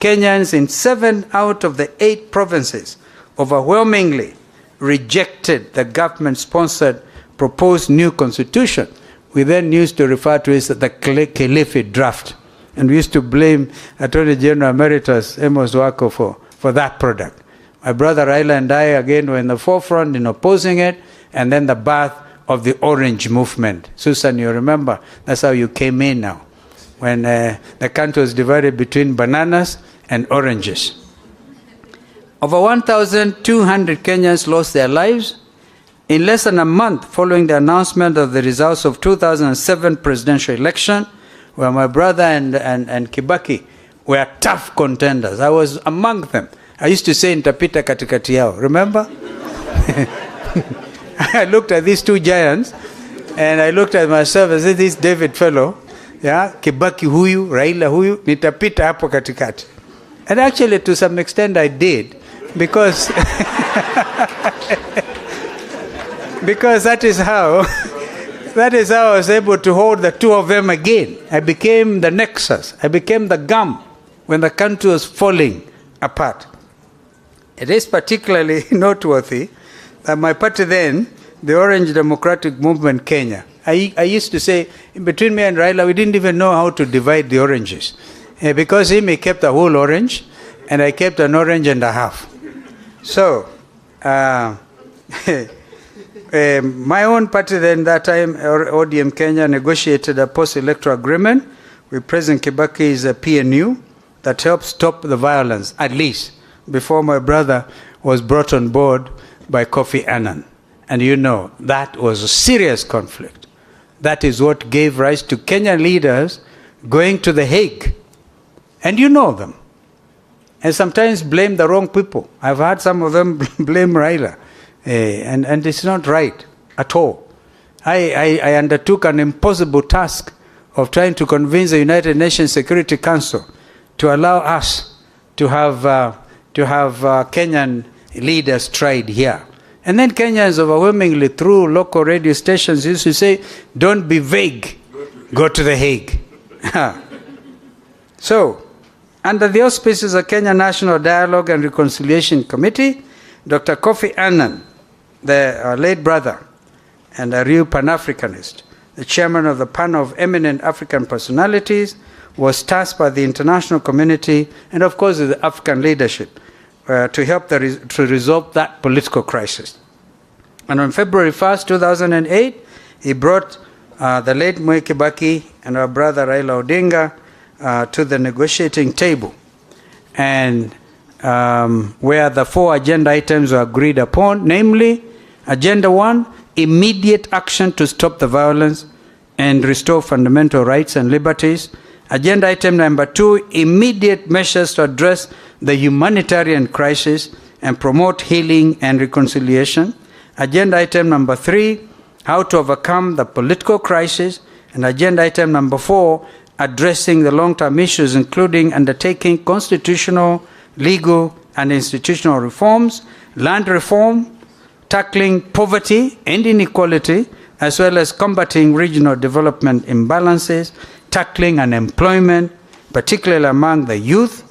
Kenyans in 7 out of the 8 provinces overwhelmingly rejected the government-sponsored proposed new constitution. We then used to refer to it as the Kilifi draft. And we used to blame Attorney General Emeritus Amos Wako for that product. My brother Raila and I, again, were in the forefront in opposing it, and then the birth of the Orange Movement. Susan, you remember, that's how you came in now, when the country was divided between bananas and oranges. Over 1,200 Kenyans lost their lives in less than a month following the announcement of the results of 2007 presidential election, where my brother and Kibaki were tough contenders. I was among them. I used to say nitapita katikati yao. Remember? I looked at these two giants, and I looked at myself and said, this David fellow, yeah, Kibaki huyu, Raila huyu, nitapita hapo katikati. And actually, to some extent, I did, because because that is how I was able to hold the two of them again. I became the nexus. I became the gum when the country was falling apart. It is particularly noteworthy that my party then, the Orange Democratic Movement Kenya, I used to say, between me and Raila, we didn't even know how to divide the oranges. Because he kept a whole orange, and I kept an orange and a half. So, my own party then, that time, ODM Kenya, negotiated a post-electoral agreement with President Kibaki's PNU that helped stop the violence, at least, before my brother was brought on board by Kofi Annan. And you know, that was a serious conflict. That is what gave rise to Kenyan leaders going to The Hague. And you know them. And sometimes blame the wrong people. I've heard some of them blame Raila. And it's not right at all. I undertook an impossible task of trying to convince the United Nations Security Council to allow us to have Kenyan leaders tried here. And then Kenyans overwhelmingly, through local radio stations, used to say, don't be vague, go to The Hague. So, under the auspices of Kenya National Dialogue and Reconciliation Committee, Dr. Kofi Annan, the late brother and a real Pan-Africanist, the chairman of the panel of eminent African personalities, was tasked by the international community and, of course, the African leadership to help to resolve that political crisis. And on February 1st, 2008, he brought the late Moi Kibaki and our brother Raila Odinga to the negotiating table, and where the 4 agenda items were agreed upon, namely, Agenda 1, immediate action to stop the violence and restore fundamental rights and liberties. Agenda item number 2, immediate measures to address the humanitarian crisis and promote healing and reconciliation. Agenda item number 3, how to overcome the political crisis. And agenda item number 4, addressing the long-term issues, including undertaking constitutional, legal, and institutional reforms, land reform, tackling poverty and inequality, as well as combating regional development imbalances, tackling unemployment, particularly among the youth,